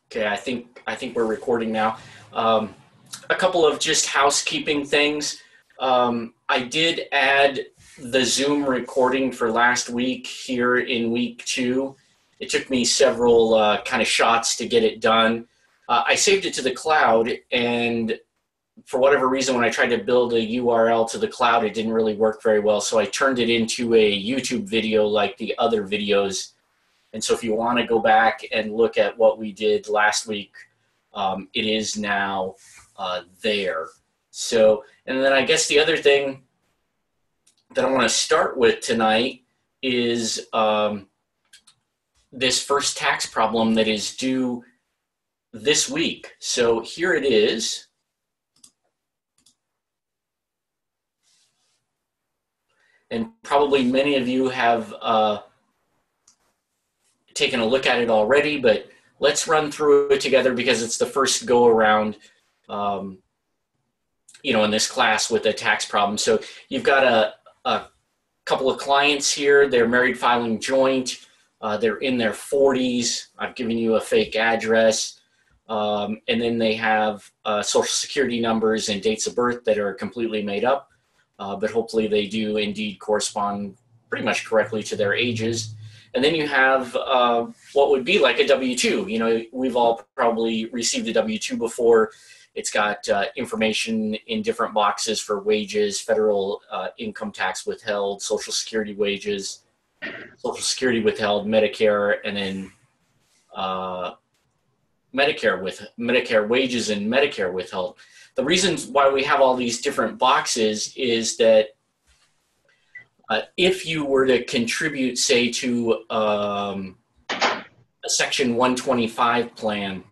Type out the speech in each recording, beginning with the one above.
Okay, I think we're recording now. A couple of just housekeeping things. I did add the Zoom recording for last week here in week 2. It took me several kind of shots to get it done. I saved it to the cloud, and for whatever reason, when I tried to build a URL to the cloud, it didn't really work very well. So I turned it into a YouTube video like the other videos. And so if you want to go back and look at what we did last week, it is now there. So, and then I guess the other thing that I want to start with tonight is this first tax problem that is due this week. So here it is. And probably many of you have taken a look at it already, but let's run through it together because it's the first go around, in this class with a tax problem. So you've got a couple of clients here. They're married filing joint. They're in their 40s. I've given you a fake address. And then they have social security numbers and dates of birth that are completely made up. But hopefully they do indeed correspond pretty much correctly to their ages. And then you have what would be like a W-2. We've all probably received a W-2 before. It's got information in different boxes for wages, federal income tax withheld, Social Security wages, Social Security withheld, Medicare, and then Medicare wages and Medicare withheld. The reasons why we have all these different boxes is that if you were to contribute, say, to a Section 125 plan,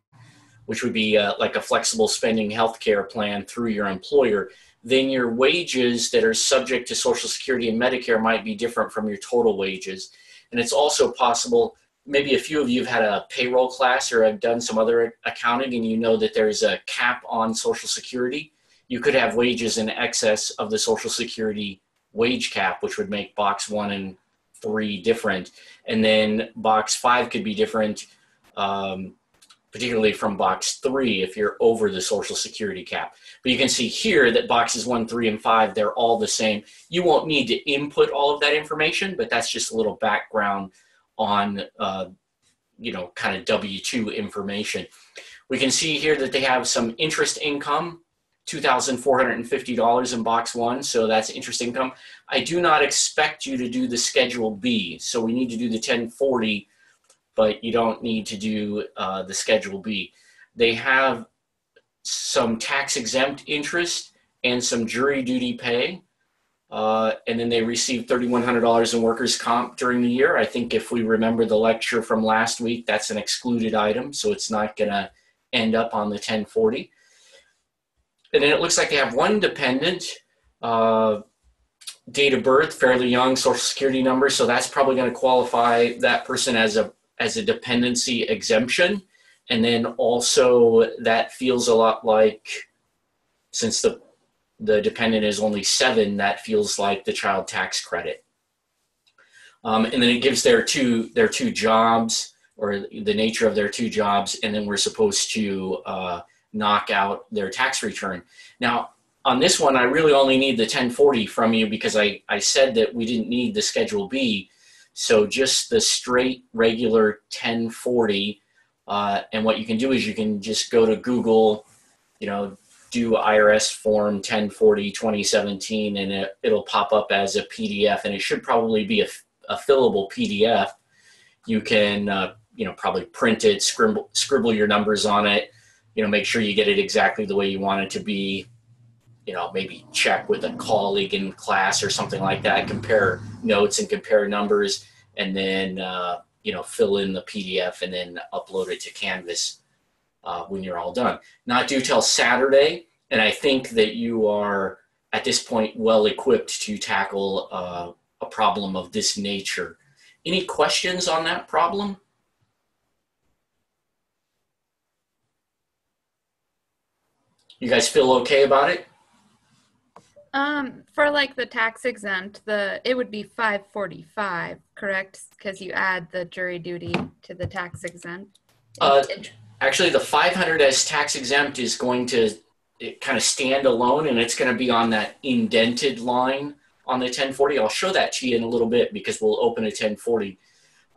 which would be like a flexible spending healthcare plan through your employer, then your wages that are subject to Social Security and Medicare might be different from your total wages. And it's also possible, maybe a few of you have had a payroll class or have done some other accounting and you know that there's a cap on Social Security. You could have wages in excess of the Social Security wage cap, which would make box 1 and 3 different. And then box 5 could be different, particularly from box 3 if you're over the Social Security cap. But you can see here that boxes 1, 3, and 5, they're all the same. You won't need to input all of that information, but that's just a little background on, kind of W-2 information. We can see here that they have some interest income, $2,450 in box 1, so that's interest income. I do not expect you to do the Schedule B, so we need to do the 1040, but you don't need to do the Schedule B. They have some tax-exempt interest and some jury duty pay, and then they receive $3,100 in workers' comp during the year. I think if we remember the lecture from last week, that's an excluded item, so it's not going to end up on the 1040. And then it looks like they have one dependent, date of birth, fairly young, Social Security number, so that's probably going to qualify that person as a dependency exemption. And then also that feels a lot like, since the dependent is only 7, that feels like the child tax credit. And then it gives their two jobs, or the nature of their 2 jobs, and then we're supposed to knock out their tax return. Now, on this one, I really only need the 1040 from you because I said that we didn't need the Schedule B. So just the straight, regular 1040. And what you can do is you can just go to Google, do IRS Form 1040 2017, and it'll pop up as a PDF, and it should probably be a fillable PDF. You can, probably print it, scribble your numbers on it, make sure you get it exactly the way you want it to be, maybe check with a colleague in class or something like that, compare notes and compare numbers, and then, fill in the PDF and then upload it to Canvas when you're all done. Not due till Saturday, and I think that you are, at this point, well equipped to tackle a problem of this nature. Any questions on that problem? You guys feel okay about it? For like the tax exempt, it would be 545, correct? Because you add the jury duty to the tax exempt. Uh, Actually, the 500 as tax exempt is going to kind of stand alone, and it's going to be on that indented line on the 1040. I'll show that to you in a little bit because we'll open a 1040.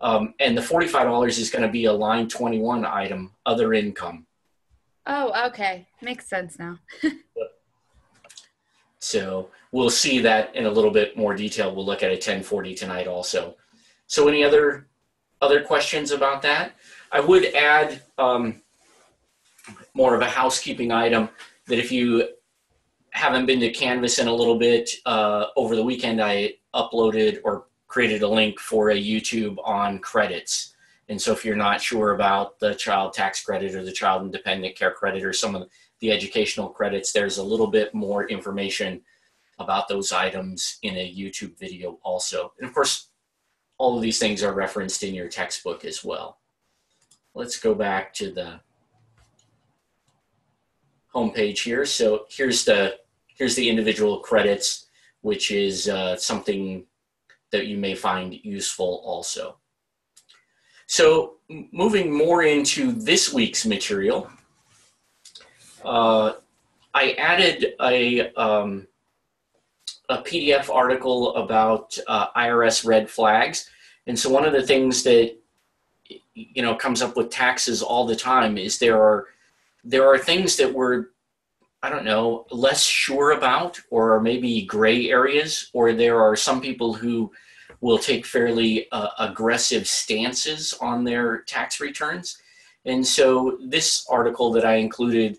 And the $45 is going to be a line 21 item, other income. Oh, okay. Makes sense now. So we'll see that in a little bit more detail. We'll look at a 1040 tonight also. So any other questions about that? I would add more of a housekeeping item that if you haven't been to Canvas in a little bit, over the weekend I uploaded or created a link for a YouTube on credits. And so if you're not sure about the child tax credit or the child independent care credit or some of the educational credits, there's a little bit more information about those items in a YouTube video also. And of course, all of these things are referenced in your textbook as well. Let's go back to the homepage here. So here's the individual credits, which is something that you may find useful also. So moving more into this week's material, I added a PDF article about IRS red flags. And so one of the things that comes up with taxes all the time is there are things that we're, I don't know, less sure about, or maybe gray areas, or there are some people who will take fairly aggressive stances on their tax returns. And so this article that I included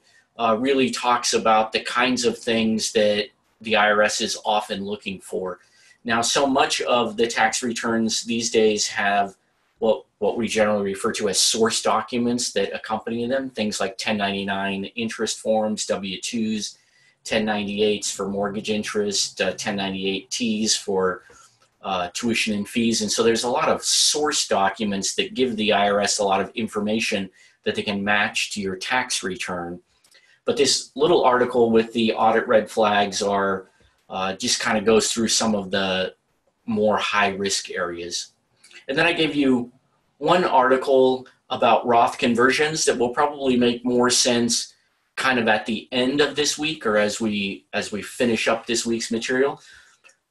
really talks about the kinds of things that the IRS is often looking for. Now, so much of the tax returns these days have what we generally refer to as source documents that accompany them, things like 1099 interest forms, W-2s, 1098s for mortgage interest, 1098-Ts for tuition and fees. And so there's a lot of source documents that give the IRS a lot of information that they can match to your tax return. But this little article with the audit red flags are just kind of goes through some of the more high risk areas. And then I gave you one article about Roth conversions that will probably make more sense kind of at the end of this week or as we finish up this week's material.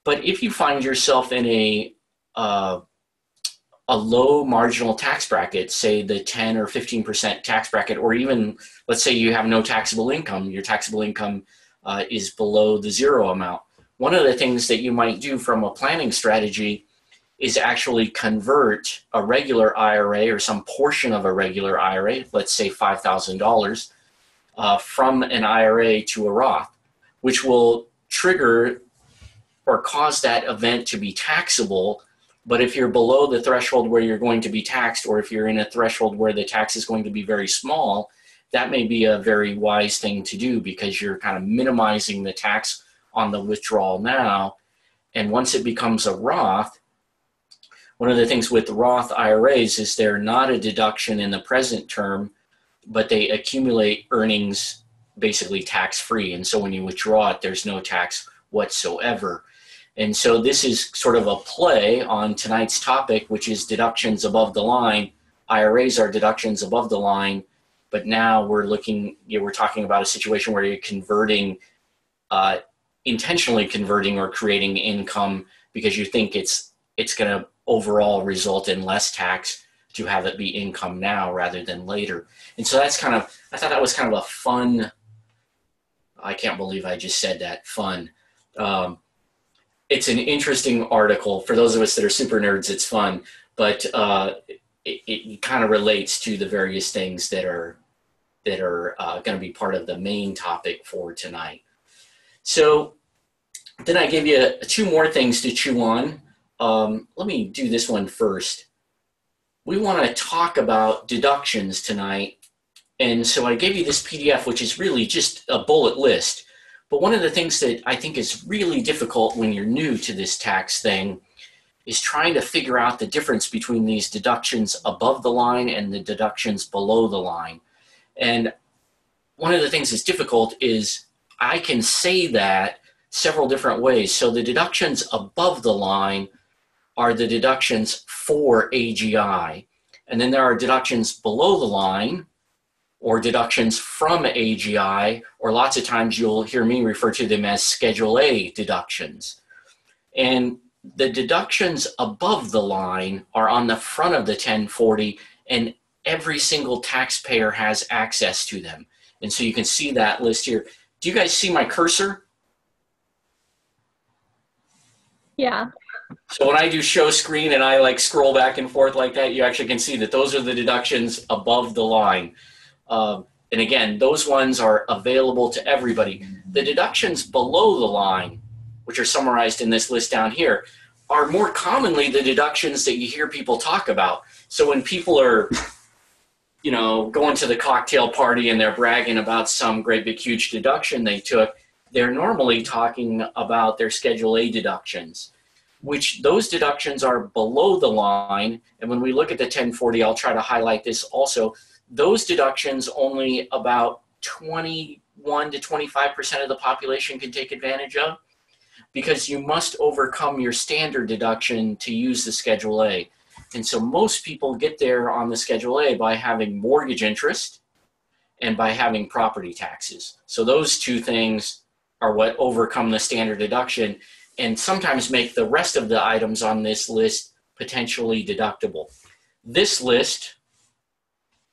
But if you find yourself in a low marginal tax bracket, say the 10 or 15% tax bracket, or even let's say you have no taxable income, your taxable income is below the zero amount. One of the things that you might do from a planning strategy is actually convert a regular IRA or some portion of a regular IRA, let's say $5,000, from an IRA to a Roth, which will trigger or cause that event to be taxable. But if you're below the threshold where you're going to be taxed, or if you're in a threshold where the tax is going to be very small, that may be a very wise thing to do because you're kind of minimizing the tax on the withdrawal now. And once it becomes a Roth, one of the things with Roth IRAs is they're not a deduction in the present term, but they accumulate earnings basically tax-free. And so when you withdraw it, there's no tax whatsoever. And so this is sort of a play on tonight's topic, which is deductions above the line. IRAs are deductions above the line, but now we're talking about a situation where you're converting, intentionally converting or creating income because you think it's going to overall result in less tax to have it be income now rather than later. And so I thought that was kind of a fun, I can't believe I just said that, fun. It's an interesting article. For those of us that are super nerds, it's fun, but it kind of relates to the various things that are going to be part of the main topic for tonight. So then I give you two more things to chew on. Let me do this one first. We want to talk about deductions tonight. And so I gave you this PDF, which is really just a bullet list. But one of the things that I think is really difficult when you're new to this tax thing is trying to figure out the difference between these deductions above the line and the deductions below the line. And one of the things that's difficult is I can say that several different ways. So the deductions above the line are the deductions for AGI. And then there are deductions below the line, or deductions from AGI, or lots of times you'll hear me refer to them as Schedule A deductions. And the deductions above the line are on the front of the 1040, and every single taxpayer has access to them. And so you can see that list here. Do you guys see my cursor? Yeah. So when I do show screen and I like scroll back and forth like that, you actually can see that those are the deductions above the line. And again, those ones are available to everybody. The deductions below the line, which are summarized in this list down here, are more commonly the deductions that you hear people talk about. So when people are, you know, going to the cocktail party and they're bragging about some great big huge deduction they took, they're normally talking about their Schedule A deductions, which those deductions are below the line. And when we look at the 1040, I'll try to highlight this also. Those deductions, only about 21 to 25% of the population can take advantage of, because you must overcome your standard deduction to use the Schedule A. And so most people get there on the Schedule A by having mortgage interest and by having property taxes. So those two things are what overcome the standard deduction and sometimes make the rest of the items on this list potentially deductible. This list,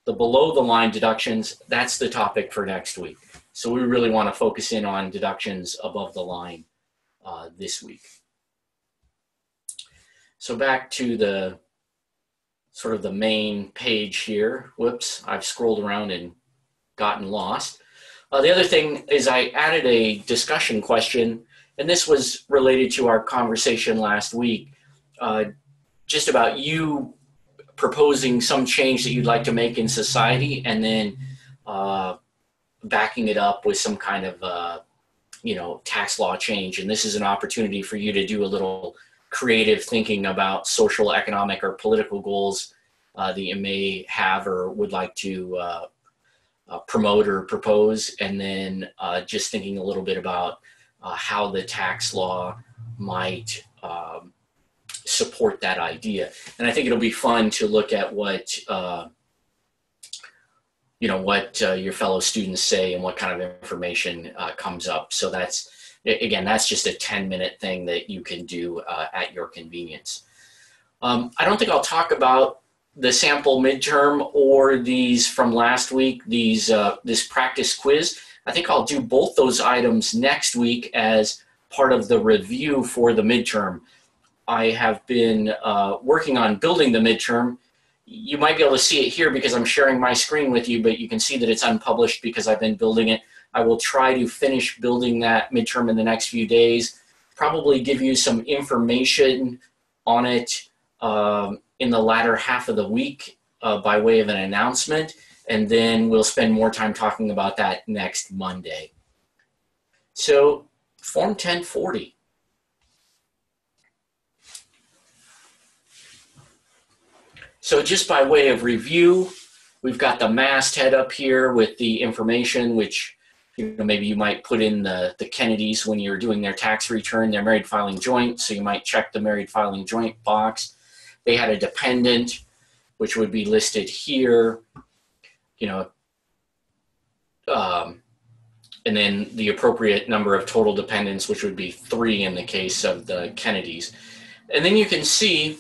the below the line deductions, that's the topic for next week. So we really want to focus in on deductions above the line this week. So back to the sort of the main page here. Whoops, I've scrolled around and gotten lost. The other thing is I added a discussion question, and this was related to our conversation last week, just about you proposing some change that you'd like to make in society, and then backing it up with some kind of tax law change. And this is an opportunity for you to do a little creative thinking about social, economic, or political goals that you may have or would like to promote or propose, and then just thinking a little bit about how the tax law might support that idea. And I think it'll be fun to look at what your fellow students say and what kind of information comes up. So that's just a 10-minute thing that you can do at your convenience. I don't think I'll talk about the sample midterm or these from last week, this practice quiz. I think I'll do both those items next week as part of the review for the midterm. I have been working on building the midterm. You might be able to see it here because I'm sharing my screen with you, but you can see that it's unpublished because I've been building it. I will try to finish building that midterm in the next few days, probably give you some information on it in the latter half of the week by way of an announcement, and then we'll spend more time talking about that next Monday. So, Form 1040. So just by way of review, we've got the masthead up here with the information, which maybe you might put in the Kennedys when you're doing their tax return, their married filing joint, so you might check the married filing joint box. They had a dependent, which would be listed here, and then the appropriate number of total dependents, which would be 3 in the case of the Kennedys. And then you can see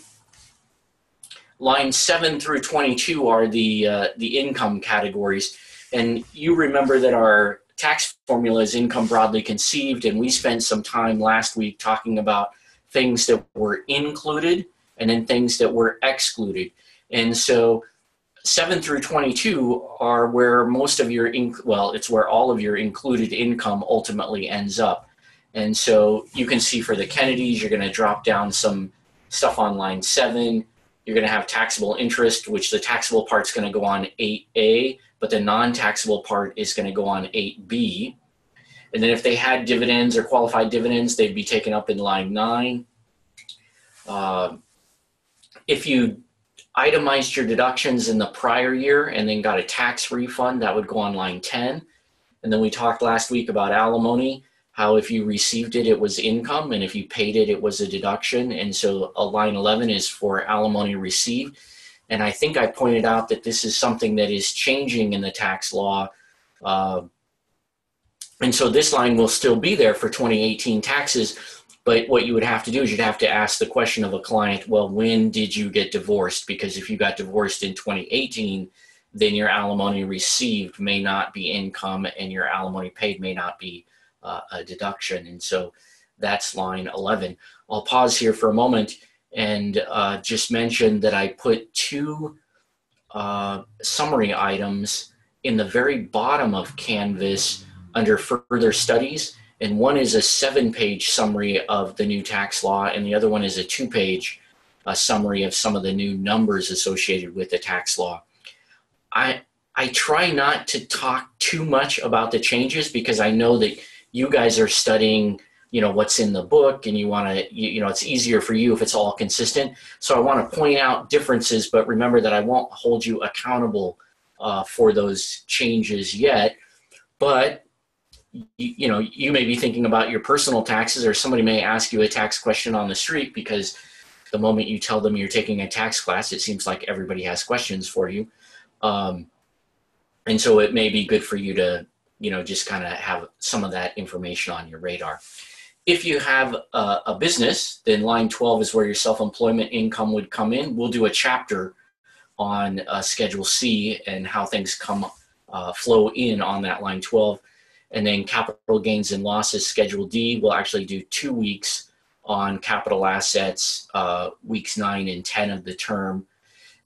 lines 7 through 22 are the income categories. And you remember that our tax formula is income broadly conceived, and we spent some time last week talking about things that were included and then things that were excluded. And so 7 through 22 are where most of your, it's where all of your included income ultimately ends up. And so you can see for the Kennedys, you're going to drop down some stuff on line 7. You're going to have taxable interest, which the taxable part's going to go on 8A, but the non-taxable part is going to go on 8B. And then if they had dividends or qualified dividends, they'd be taken up in line 9. If you itemized your deductions in the prior year and then got a tax refund, that would go on line 10. And then we talked last week about alimony, how if you received it, it was income, and if you paid it, it was a deduction. And so line 11 is for alimony received. And I think I pointed out that this is something that is changing in the tax law. And so this line will still be there for 2018 taxes. But what you would have to do is you'd have to ask the question of a client, well, when did you get divorced? Because if you got divorced in 2018, then your alimony received may not be income and your alimony paid may not be a deduction. And so that's line 11. I'll pause here for a moment and just mention that I put two summary items in the very bottom of Canvas under further studies. And one is a 7-page summary of the new tax law, and the other one is a 2-page summary of some of the new numbers associated with the tax law. I try not to talk too much about the changes because I know that you guys are studying, what's in the book, and you want to, it's easier for you if it's all consistent. So I want to point out differences, but remember that I won't hold you accountable for those changes yet. But you may be thinking about your personal taxes, or somebody may ask you a tax question on the street, because the moment you tell them you're taking a tax class, it seems like everybody has questions for you. And so it may be good for you to, just kind of have some of that information on your radar. If you have a business, then line 12 is where your self-employment income would come in. We'll do a chapter on Schedule C and how things flow in on that line 12. And then capital gains and losses, Schedule D, we'll actually do 2 weeks on capital assets, weeks 9 and 10 of the term.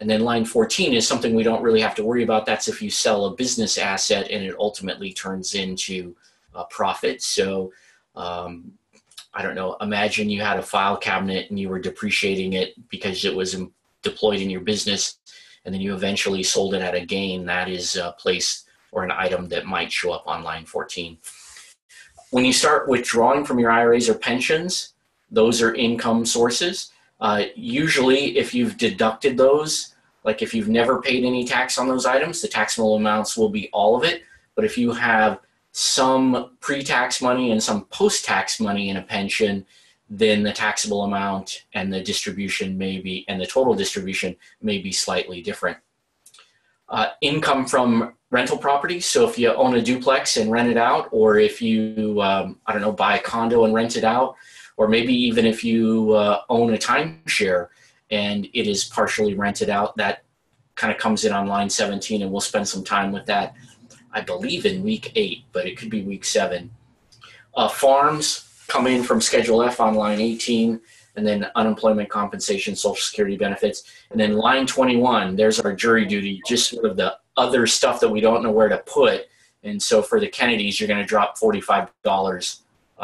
And then line 14 is something we don't really have to worry about. That's if you sell a business asset and it ultimately turns into a profit. So I don't know, imagine you had a file cabinet and you were depreciating it because it was deployed in your business, and then you eventually sold it at a gain. That is a place or an item that might show up on line 14. When you start withdrawing from your IRAs or pensions, those are income sources. Usually, if you've deducted those, like if you've never paid any tax on those items, the taxable amounts will be all of it. But if you have some pre-tax money and some post-tax money in a pension, then the taxable amount and the distribution and the total distribution may be slightly different. Income from rental property. So if you own a duplex and rent it out, or if you, buy a condo and rent it out, or maybe even if you own a timeshare and it is partially rented out, that kind of comes in on line 17, and we'll spend some time with that, I believe, in week 8, but it could be week 7. Farms come in from Schedule F on line 18, and then unemployment compensation, Social Security benefits. And then line 21, there's our jury duty, just sort of the other stuff that we don't know where to put. And so for the Kennedys, you're going to drop $45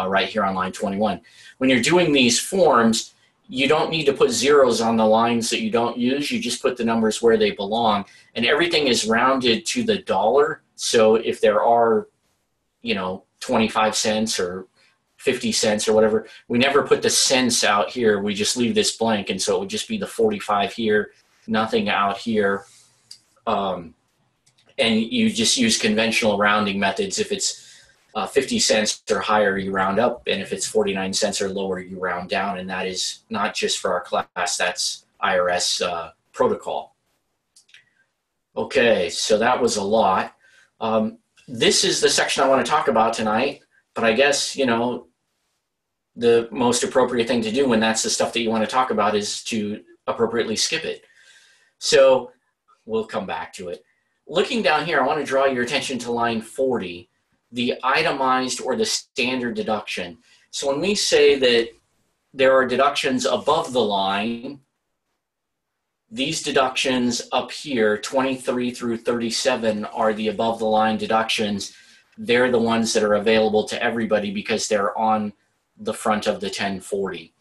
right here on line 21. When you're doing these forms, you don't need to put zeros on the lines that you don't use. You just put the numbers where they belong. And everything is rounded to the dollar. So if there are, 25 cents or 50 cents or whatever, we never put the cents out here. We just leave this blank. And so it would just be the 45 here, nothing out here. And you just use conventional rounding methods. If it's 50 cents or higher, you round up. And if it's 49 cents or lower, you round down. And that is not just for our class, that's IRS protocol. Okay, so that was a lot. This is the section I want to talk about tonight, but I guess, the most appropriate thing to do when that's the stuff that you want to talk about is to appropriately skip it. So we'll come back to it. Looking down here, I want to draw your attention to line 40, the itemized or the standard deduction. So when we say that there are deductions above the line, these deductions up here, 23 through 37, are the above the line deductions. They're the ones that are available to everybody because they're on the front of the 1040.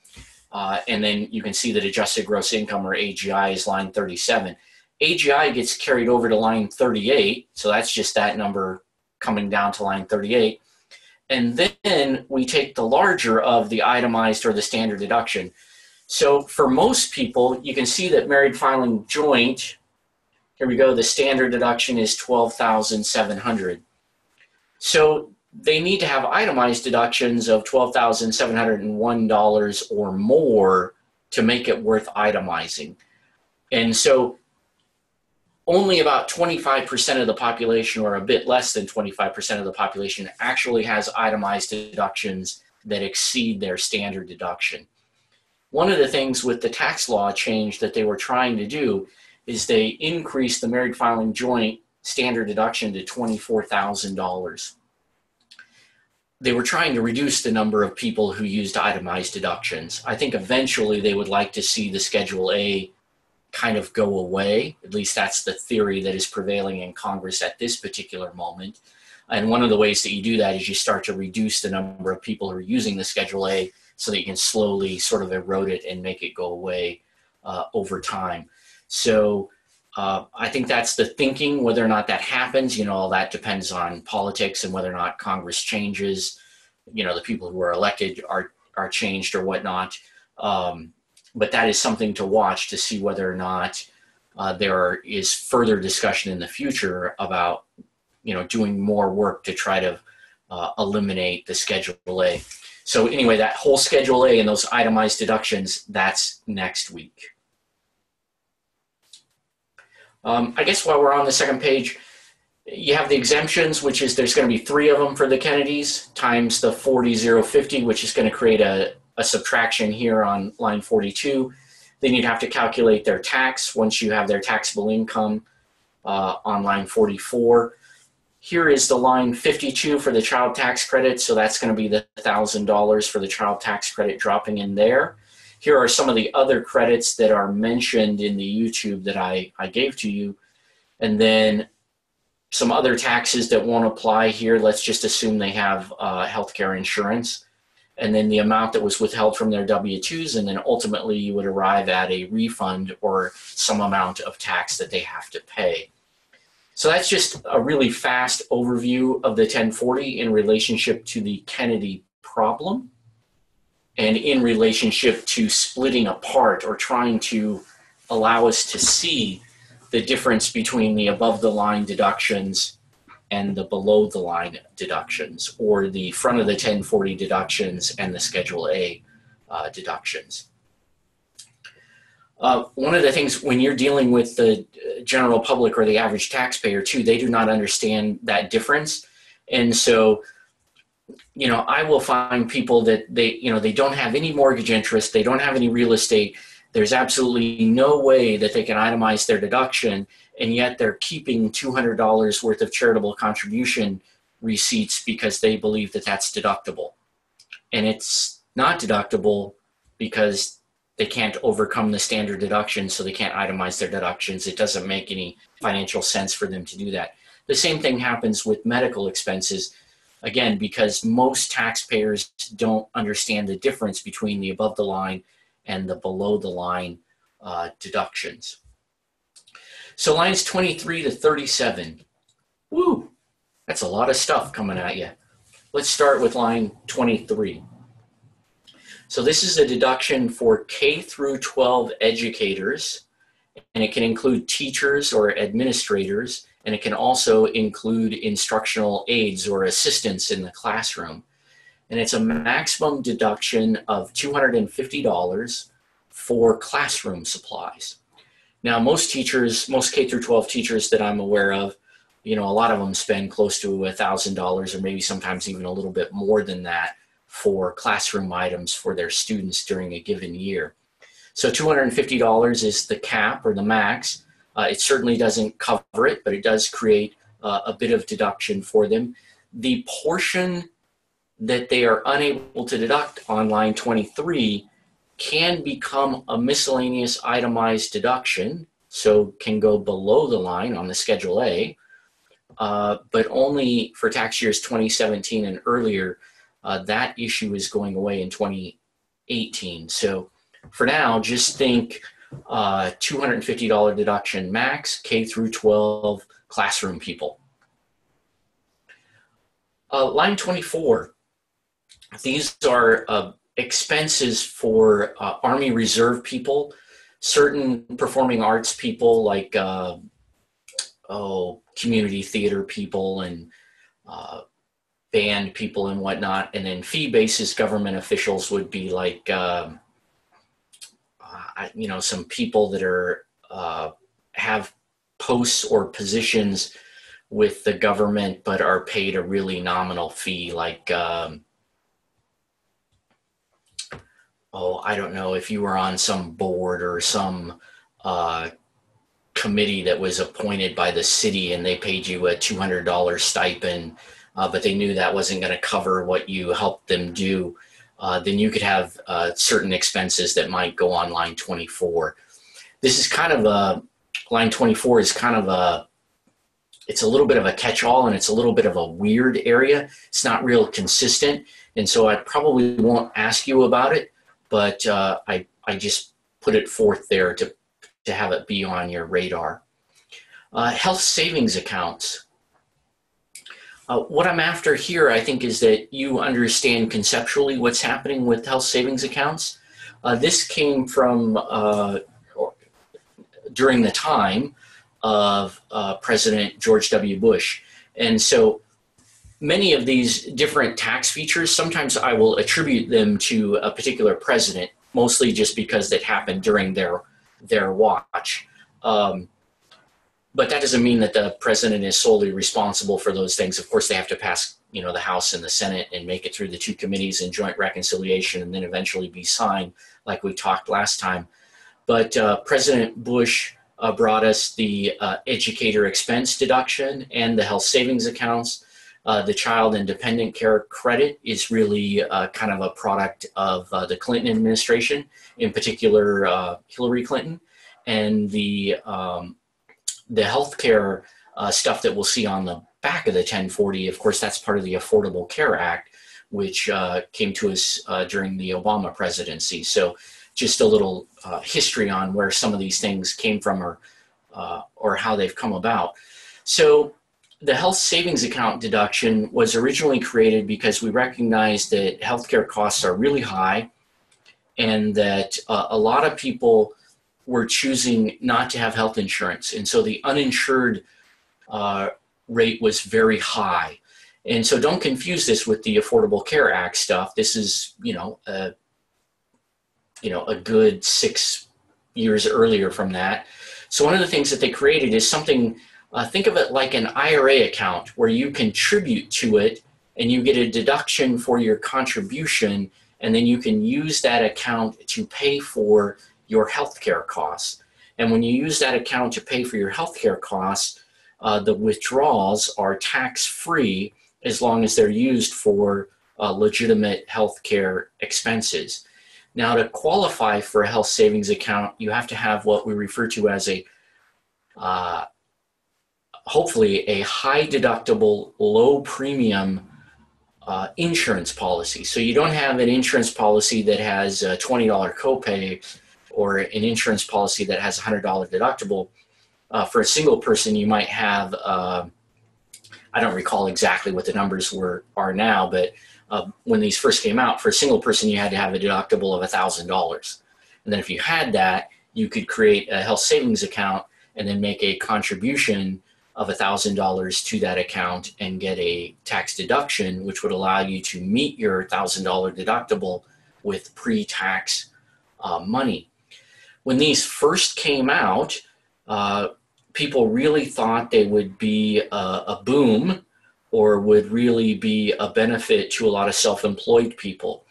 And then you can see that adjusted gross income, or AGI, is line 37. AGI gets carried over to line 38, so that's just that number coming down to line 38. And then we take the larger of the itemized or the standard deduction. So for most people, you can see that married filing joint, here we go, the standard deduction is $12,700. So they need to have itemized deductions of $12,701 or more to make it worth itemizing. And so only about 25% of the population, or a bit less than 25% of the population, actually has itemized deductions that exceed their standard deduction. One of the things with the tax law change that they were trying to do is they increased the married filing joint standard deduction to $24,000. They were trying to reduce the number of people who used itemized deductions. I think eventually they would like to see the Schedule A kind of go away. At least that's the theory that is prevailing in Congress at this particular moment. And one of the ways that you do that is you start to reduce the number of people who are using the Schedule A so that you can slowly sort of erode it and make it go away over time. So I think that's the thinking. Whether or not that happens, all that depends on politics and whether or not Congress changes. The people who are elected are changed or whatnot. But that is something to watch to see whether or not there is further discussion in the future about, doing more work to try to eliminate the Schedule A. So anyway, that whole Schedule A and those itemized deductions, that's next week. I guess while we're on the second page, you have the exemptions, which is there's going to be 3 of them for the Kennedys, times the 40,050, which is going to create a subtraction here on line 42. Then you'd have to calculate their tax once you have their taxable income on line 44. Here is the line 52 for the child tax credit, so that's going to be the $1,000 for the child tax credit dropping in there. Here are some of the other credits that are mentioned in the YouTube that I gave to you. And then some other taxes that won't apply here. Let's just assume they have healthcare insurance. And then the amount that was withheld from their W-2s, and then ultimately you would arrive at a refund or some amount of tax that they have to pay. So that's just a really fast overview of the 1040 in relationship to the Kennedy problem and in relationship to splitting apart or trying to allow us to see the difference between the above the line deductions and the below the line deductions, or the front of the 1040 deductions and the Schedule A deductions. One of the things when you're dealing with the general public or the average taxpayer too, they do not understand that difference. And so, I will find people that they don't have any mortgage interest, they don't have any real estate, there's absolutely no way that they can itemize their deduction, and yet they're keeping $200 worth of charitable contribution receipts because they believe that that's deductible. And it's not deductible because they can't overcome the standard deduction, so they can't itemize their deductions. It doesn't make any financial sense for them to do that. The same thing happens with medical expenses, again, because most taxpayers don't understand the difference between the above the line and the below the line deductions. So lines 23 to 37. Woo, that's a lot of stuff coming at you. Let's start with line 23. So this is a deduction for K through 12 educators, and it can include teachers or administrators, and it can also include instructional aides or assistants in the classroom. And it's a maximum deduction of $250 for classroom supplies. Now, most teachers, most K through 12 teachers that I'm aware of, a lot of them spend close to $1,000 or maybe sometimes even a little bit more than that for classroom items for their students during a given year. So $250 is the cap or the max. It certainly doesn't cover it, but it does create a bit of deduction for them. The portion that they are unable to deduct on line 23 can become a miscellaneous itemized deduction, so can go below the line on the Schedule A, but only for tax years 2017 and earlier. That issue is going away in 2018. So for now, just think $250 deduction max, K through 12 classroom people. Line 24, these are expenses for Army Reserve people, certain performing arts people like community theater people and band people and whatnot, and then fee basis government officials would be like some people that are have posts or positions with the government, but are paid a really nominal fee, like, I don't know, if you were on some board or some committee that was appointed by the city and they paid you a $200 stipend, but they knew that wasn't going to cover what you helped them do, then you could have certain expenses that might go on line 24. This is kind of line 24 is kind of it's a little bit of a catch-all, and it's a little bit of a weird area. It's not real consistent, and so I probably won't ask you about it, but I just put it forth there to have it be on your radar. Health savings accounts. What I'm after here, I think, is that you understand conceptually what's happening with health savings accounts. This came from during the time of President George W. Bush. And so many of these different tax features, sometimes I will attribute them to a particular president, mostly just because it happened during their watch. But that doesn't mean that the president is solely responsible for those things. Of course, they have to pass, the House and the Senate and make it through the two committees in joint reconciliation and then eventually be signed, like we talked last time. But President Bush brought us the educator expense deduction and the health savings accounts. The child and dependent care credit is really kind of a product of the Clinton administration, in particular Hillary Clinton, and the healthcare stuff that we'll see on the back of the 1040. Of course, that's part of the Affordable Care Act, which came to us during the Obama presidency. So just a little history on where some of these things came from or how they've come about. So the health savings account deduction was originally created because we recognized that healthcare costs are really high and that a lot of people were choosing not to have health insurance. And so the uninsured rate was very high. And so don't confuse this with the Affordable Care Act stuff. This is, a good 6 years earlier from that. So one of the things that they created is something, think of it like an IRA account where you contribute to it and you get a deduction for your contribution, and then you can use that account to pay for your healthcare costs. And when you use that account to pay for your healthcare costs, the withdrawals are tax-free as long as they're used for legitimate healthcare expenses. Now, to qualify for a health savings account, you have to have what we refer to as hopefully a high deductible, low premium insurance policy. So you don't have an insurance policy that has a $20 copay or an insurance policy that has a $100 deductible. For a single person, you might have, I don't recall exactly what the numbers are now, but when these first came out, for a single person, you had to have a deductible of $1,000. And then if you had that, you could create a health savings account and then make a contribution of $1,000 to that account and get a tax deduction, which would allow you to meet your $1,000 deductible with pre-tax money. When these first came out, people really thought they would be a boom or would really be a benefit to a lot of self-employed people.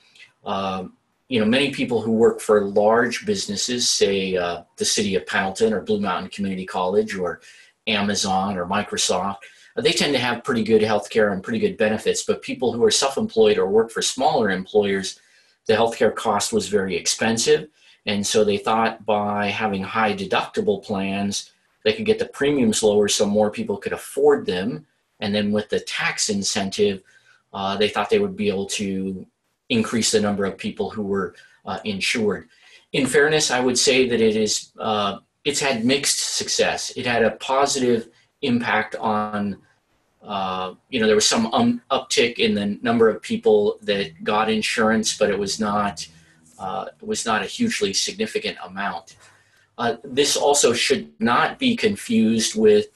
Many people who work for large businesses, say the city of Pendleton or Blue Mountain Community College or Amazon or Microsoft, they tend to have pretty good healthcare and pretty good benefits, but people who are self-employed or work for smaller employers, the healthcare cost was very expensive. And so they thought by having high deductible plans, they could get the premiums lower so more people could afford them. And then with the tax incentive, they thought they would be able to increase the number of people who were insured. In fairness, I would say that it's had mixed success. It had a positive impact on, there was some uptick in the number of people that got insurance, but it was not a hugely significant amount. This also should not be confused with,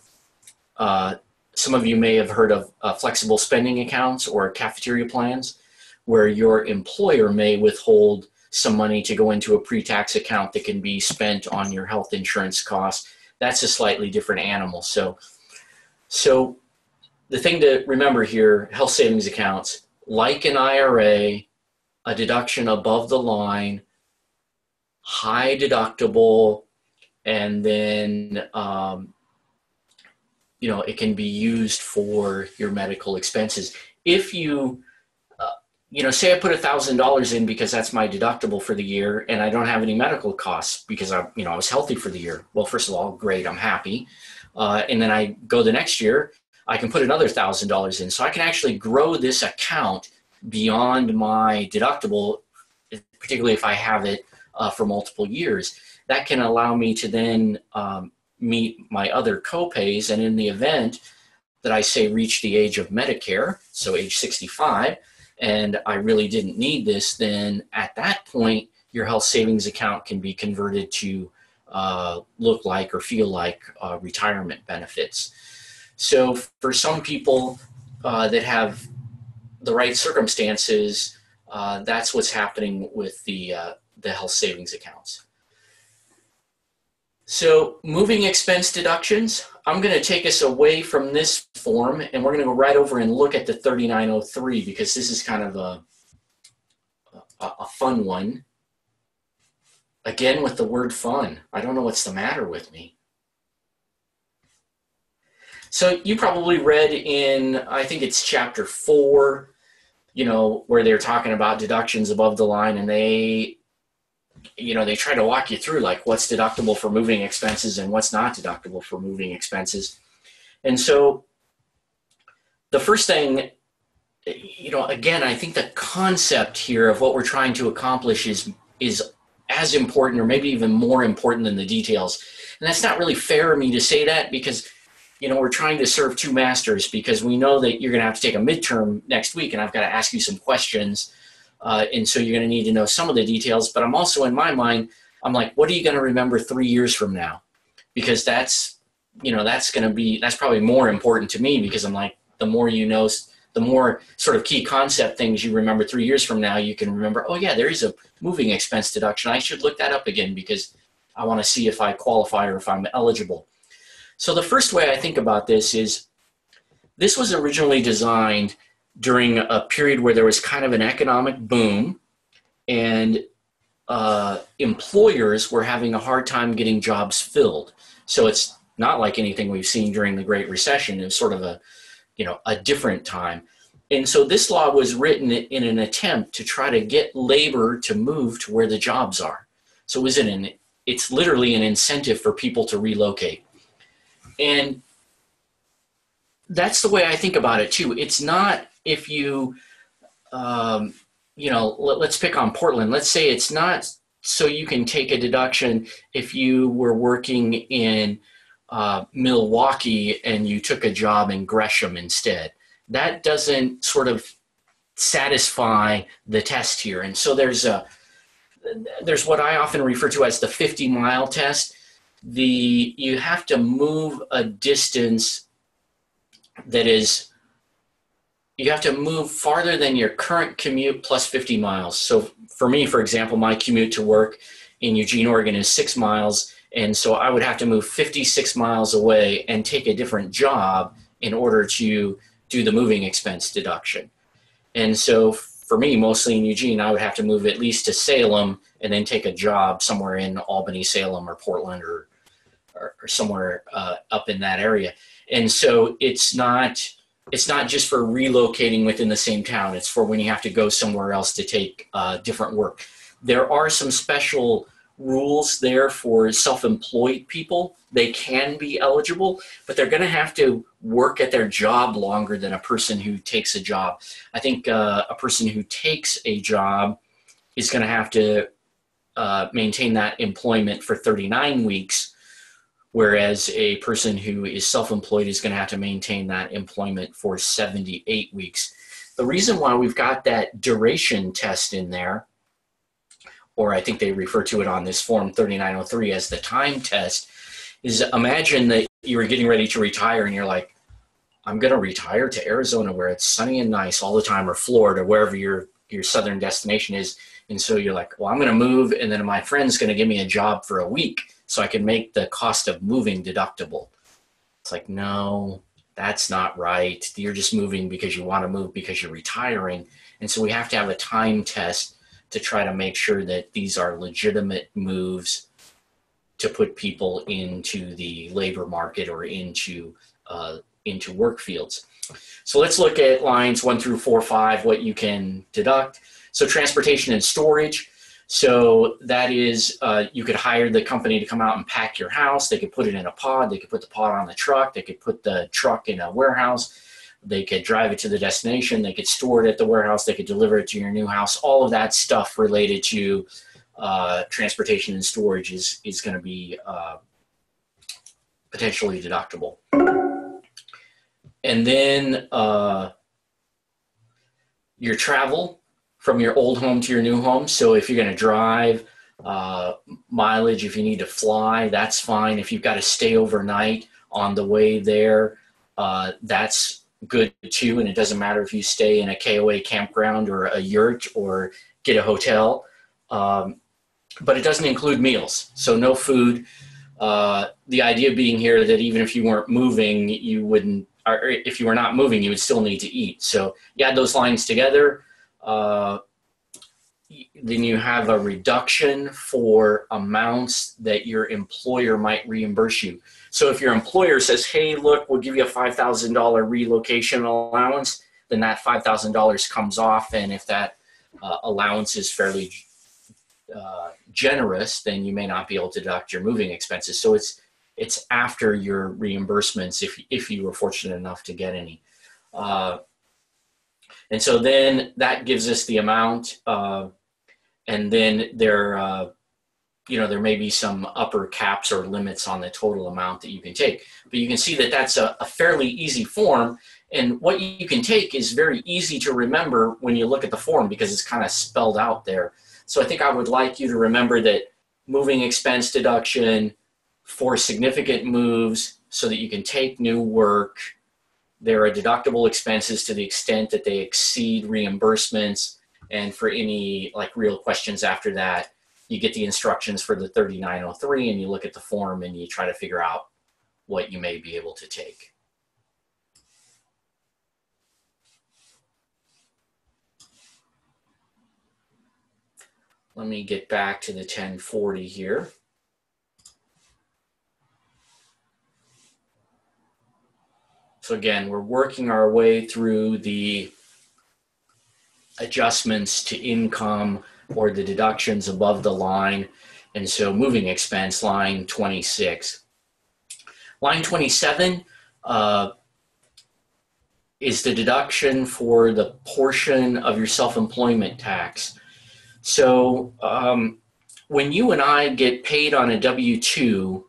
some of you may have heard of flexible spending accounts or cafeteria plans, where your employer may withhold some money to go into a pre-tax account that can be spent on your health insurance costs. that's a slightly different animal. So the thing to remember here, health savings accounts, like an IRA, a deduction above the line, high deductible, and then it can be used for your medical expenses. If you say I put $1,000 in because that's my deductible for the year, and I don't have any medical costs because I was healthy for the year. Well, first of all, great, I'm happy. And then I go the next year, I can put another $1,000 in. So I can actually grow this account beyond my deductible, particularly if I have it for multiple years. That can allow me to then meet my other copays, and in the event that I say reach the age of Medicare, so age 65, and I really didn't need this, then at that point, your health savings account can be converted to look like or feel like retirement benefits. So for some people that have the right circumstances, that's what's happening with the health savings accounts. So moving expense deductions, I'm going to take us away from this form, and we're going to go right over and look at the 3903, because this is kind of a fun one. Again, with the word fun. I don't know what's the matter with me. So you probably read in, I think it's chapter 4, where they're talking about deductions above the line, and they try to walk you through like what's deductible for moving expenses and what's not deductible for moving expenses. And so the first thing, again, I think the concept here of what we're trying to accomplish is as important, or maybe even more important than the details. And that's not really fair of me to say that, because we're trying to serve two masters, because we know that you're going to have to take a midterm next week, and I've got to ask you some questions. And so you're going to need to know some of the details, but I'm also, in my mind, I'm like, what are you going to remember 3 years from now? Because that's probably more important to me, because I'm like, the more you know, the more sort of key concept things you remember 3 years from now, you can remember, oh yeah, there is a moving expense deduction. I should look that up again because I want to see if I qualify or if I'm eligible. So the first way I think about this is, this was originally designed during a period where there was kind of an economic boom, and employers were having a hard time getting jobs filled. So it's not like anything we've seen during the Great Recession. It was sort of a different time. And so this law was written in an attempt to try to get labor to move to where the jobs are. So it's literally an incentive for people to relocate. And that's the way I think about it too. It's not, if you, let's pick on Portland. Let's say it's not so you can take a deduction if you were working in Milwaukee and you took a job in Gresham instead. That doesn't sort of satisfy the test here. And so there's what I often refer to as the 50-mile test. You have to move a distance that is, you have to move farther than your current commute plus 50 miles. So for me, for example, my commute to work in Eugene, Oregon is 6 miles. And so I would have to move 56 miles away and take a different job in order to do the moving expense deduction. And so for me, mostly in Eugene, I would have to move at least to Salem and then take a job somewhere in Albany, Salem, or Portland, or somewhere up in that area. And so it's not just for relocating within the same town. It's for when you have to go somewhere else to take different work. There are some special rules there for self-employed people. They can be eligible, but they're going to have to work at their job longer than a person who takes a job. I think a person who takes a job is going to have to maintain that employment for 39 weeks, whereas a person who is self-employed is going to have to maintain that employment for 78 weeks. The reason why we've got that duration test in there, or I think they refer to it on this form 3903 as the time test, is imagine that you were getting ready to retire and you're like, I'm going to retire to Arizona where it's sunny and nice all the time, or Florida, wherever you're your southern destination is. And so you're like, well, I'm going to move, and then my friend's going to give me a job for a week so I can make the cost of moving deductible. It's like, no, that's not right. You're just moving because you want to move because you're retiring. And so we have to have a time test to try to make sure that these are legitimate moves to put people into the labor market or into work fields. So let's look at lines 1 through 4, 5, what you can deduct. So transportation and storage. So that is, you could hire the company to come out and pack your house. They could put it in a pod. They could put the pod on the truck. They could put the truck in a warehouse. They could drive it to the destination. They could store it at the warehouse. They could deliver it to your new house. All of that stuff related to transportation and storage is going to be potentially deductible. And then your travel from your old home to your new home. So if you're going to drive, mileage, if you need to fly, that's fine. If you've got to stay overnight on the way there, that's good too. And it doesn't matter if you stay in a KOA campground or a yurt or get a hotel. But it doesn't include meals. So no food. The idea being here that even if you weren't moving, you wouldn't, or if you were not moving, you would still need to eat. So you add those lines together. Then you have a reduction for amounts that your employer might reimburse you. So if your employer says, hey, look, we'll give you a $5,000 relocation allowance, then that $5,000 comes off. And if that allowance is fairly generous, then you may not be able to deduct your moving expenses. So it's after your reimbursements if you were fortunate enough to get any. And so then that gives us the amount, and then there may be some upper caps or limits on the total amount that you can take. But you can see that that's a fairly easy form, and what you can take is very easy to remember when you look at the form because it's kind of spelled out there. So I think I would like you to remember that moving expense deduction for significant moves so that you can take new work. There are deductible expenses to the extent that they exceed reimbursements. And for any like real questions after that, you get the instructions for the 3903 and you look at the form and you try to figure out what you may be able to take. Let me get back to the 1040 here. So again, we're working our way through the adjustments to income or the deductions above the line. And so moving expense, line 26. Line 27 is the deduction for the portion of your self-employment tax. So when you and I get paid on a W-2,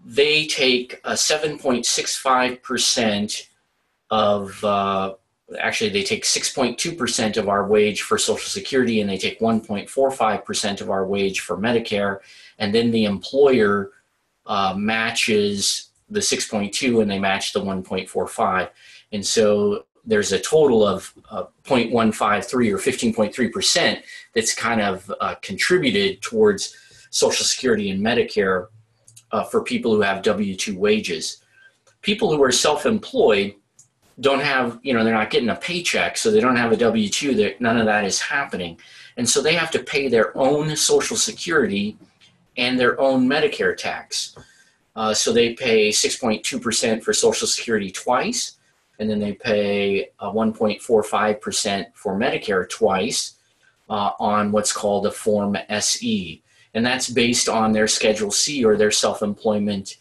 they take a 7.65% of, actually they take 6.2% of our wage for Social Security, and they take 1.45% of our wage for Medicare, and then the employer matches the 6.2 and they match the 1.45. And so there's a total of 0.153 or 15.3% that's kind of contributed towards Social Security and Medicare for people who have W-2 wages. People who are self-employed don't have, they're not getting a paycheck, so they don't have a W-2, none of that is happening. And so they have to pay their own Social Security and their own Medicare tax. So they pay 6.2% for Social Security twice, and then they pay 1.45% for Medicare twice on what's called a Form SE. And that's based on their Schedule C or their self-employment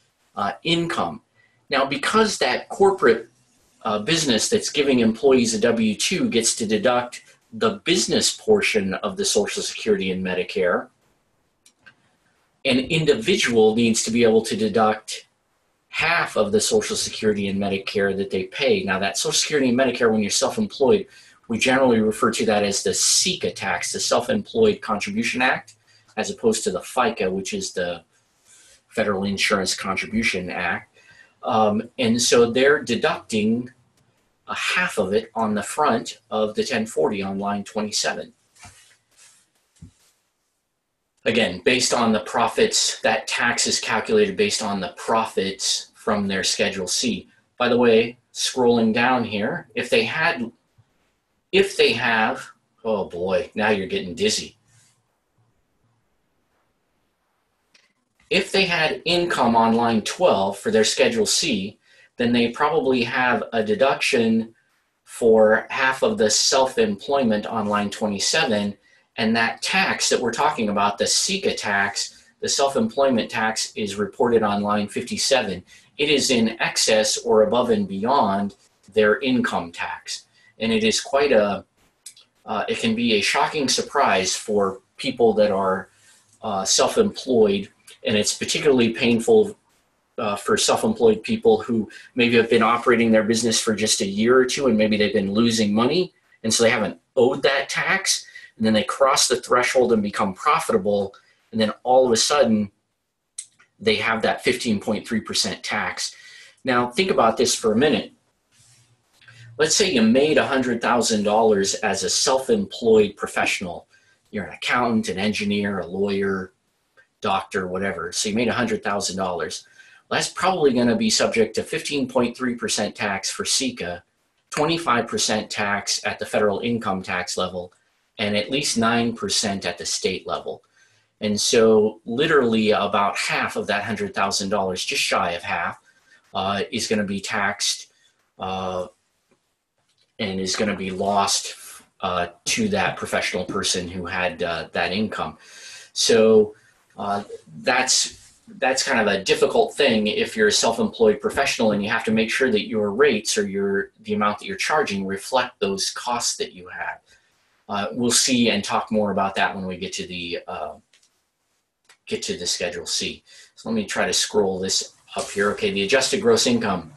income. Now, because that corporate business that's giving employees a W-2 gets to deduct the business portion of the Social Security and Medicare, an individual needs to be able to deduct half of the Social Security and Medicare that they pay. Now, that Social Security and Medicare, when you're self-employed, we generally refer to that as the SECA tax, the Self-Employed Contribution Act, as opposed to the FICA, which is the Federal Insurance Contribution Act. And so they're deducting a half of it on the front of the 1040 on line 27. Again, based on the profits, that tax is calculated based on the profits from their Schedule C. By the way, scrolling down here, if they have, oh boy, now you're getting dizzy. If they had income on line 12 for their Schedule C, then they probably have a deduction for half of the self-employment on line 27, and that tax that we're talking about, the SECA tax, the self-employment tax, is reported on line 57. It is in excess or above and beyond their income tax. And it is quite it can be a shocking surprise for people that are self-employed, and it's particularly painful for self-employed people who maybe have been operating their business for just a year or two, and maybe they've been losing money, and so they haven't owed that tax, and then they cross the threshold and become profitable, and then all of a sudden they have that 15.3% tax. Now think about this for a minute. Let's say you made $100,000 as a self-employed professional. You're an accountant, an engineer, a lawyer, doctor, whatever. So you made $100,000. Well, that's probably going to be subject to 15.3% tax for SECA, 25% tax at the federal income tax level, and at least 9% at the state level. And so literally about half of that $100,000, just shy of half, is going to be taxed and is going to be lost to that professional person who had that income. So that's kind of a difficult thing if you're a self-employed professional, and you have to make sure that your rates or the amount that you're charging reflect those costs that you have. We'll see and talk more about that when we get to the Schedule C. So let me try to scroll this up here. Okay, the adjusted gross income.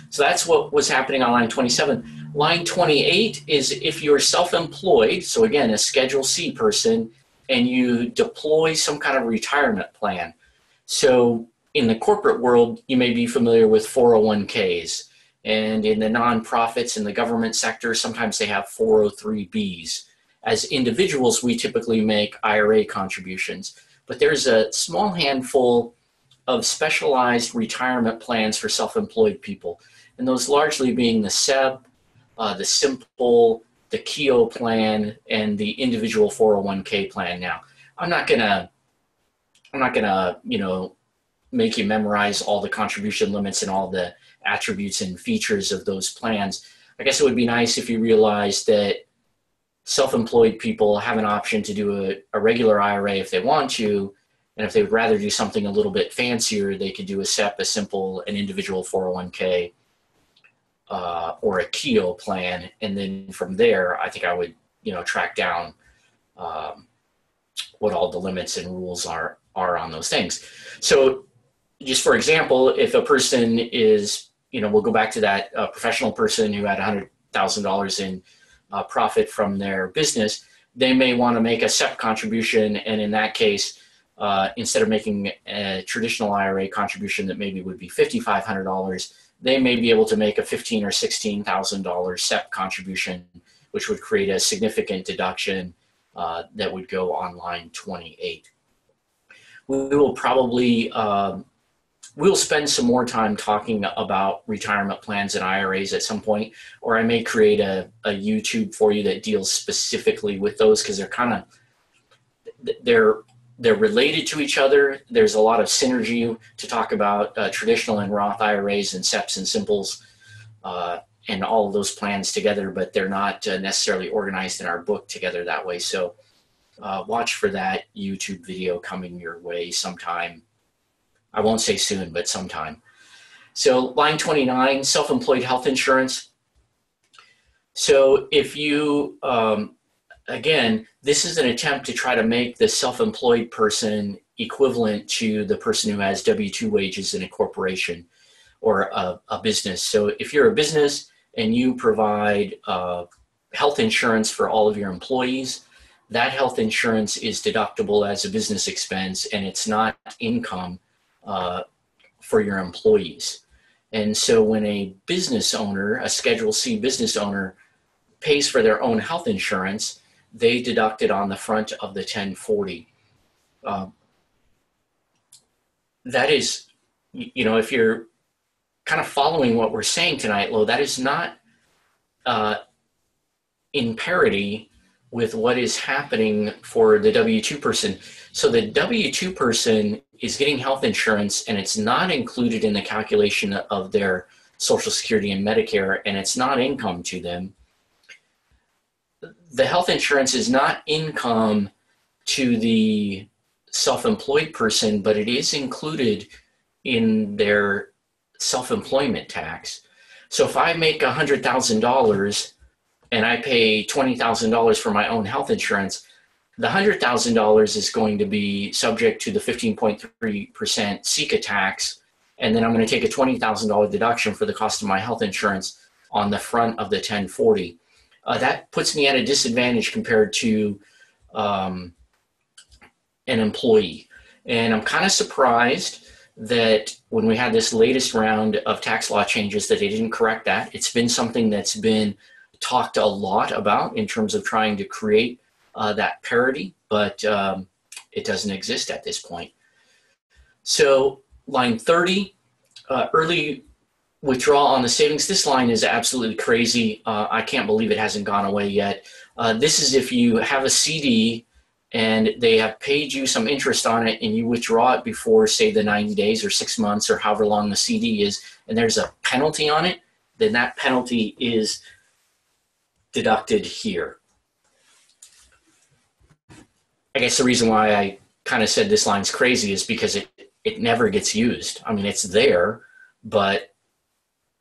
So that's what was happening on line 27. Line 28 is if you're self-employed, so again, a Schedule C person, and you deploy some kind of retirement plan. So in the corporate world, you may be familiar with 401ks. And in the nonprofits in the government sector, sometimes they have 403bs. As individuals, we typically make IRA contributions. But there's a small handful of specialized retirement plans for self-employed people. And those largely being the SEB, the Simple, the KEO plan, and the individual 401k plan. Now, I'm not gonna, make you memorize all the contribution limits and all the attributes and features of those plans. I guess it would be nice if you realized that self-employed people have an option to do a regular IRA if they want to, and if they would rather do something a little bit fancier, they could do a SEP, a Simple, an individual 401k, or a KEO plan, and then from there, I think I would, track down what all the limits and rules are on those things. So, just for example, if a person is, we'll go back to that professional person who had $100,000 in profit from their business, they may want to make a SEP contribution, and in that case, instead of making a traditional IRA contribution that maybe would be $5,500, they may be able to make a $15,000 or $16,000 SEP contribution, which would create a significant deduction that would go on line 28. We will probably we'll spend some more time talking about retirement plans and IRAs at some point, or I may create a YouTube for you that deals specifically with those, because they're related to each other. There's a lot of synergy to talk about traditional and Roth IRAs and SEPs and Simples and all of those plans together, but they're not necessarily organized in our book together that way. So watch for that YouTube video coming your way sometime. I won't say soon, but sometime. So line 29, self-employed health insurance. So if you, again, this is an attempt to try to make the self-employed person equivalent to the person who has W-2 wages in a corporation or a business. So if you're a business and you provide health insurance for all of your employees, that health insurance is deductible as a business expense, and it's not income for your employees. And so when a business owner, a Schedule C business owner, pays for their own health insurance, they deduct it on the front of the 1040. That is, if you're kind of following what we're saying tonight, Lo, that is not in parity with what is happening for the W-2 person. So the W-2 person is getting health insurance, and it's not included in the calculation of their Social Security and Medicare, and it's not income to them. The health insurance is not income to the self-employed person, but it is included in their self-employment tax. So if I make $100,000 and I pay $20,000 for my own health insurance, the $100,000 is going to be subject to the 15.3% SECA tax, and then I'm going to take a $20,000 deduction for the cost of my health insurance on the front of the 1040. That puts me at a disadvantage compared to an employee. And I'm kind of surprised that when we had this latest round of tax law changes that they didn't correct that. It's been something that's been talked a lot about in terms of trying to create that parity, but it doesn't exist at this point. So line 30, early withdrawal on the savings. This line is absolutely crazy. I can't believe it hasn't gone away yet. This is if you have a CD and they have paid you some interest on it and you withdraw it before, say, the 90 days or 6 months or however long the CD is, and there's a penalty on it, then that penalty is deducted here. I guess the reason why I kind of said this line's crazy is because it never gets used. I mean, it's there, but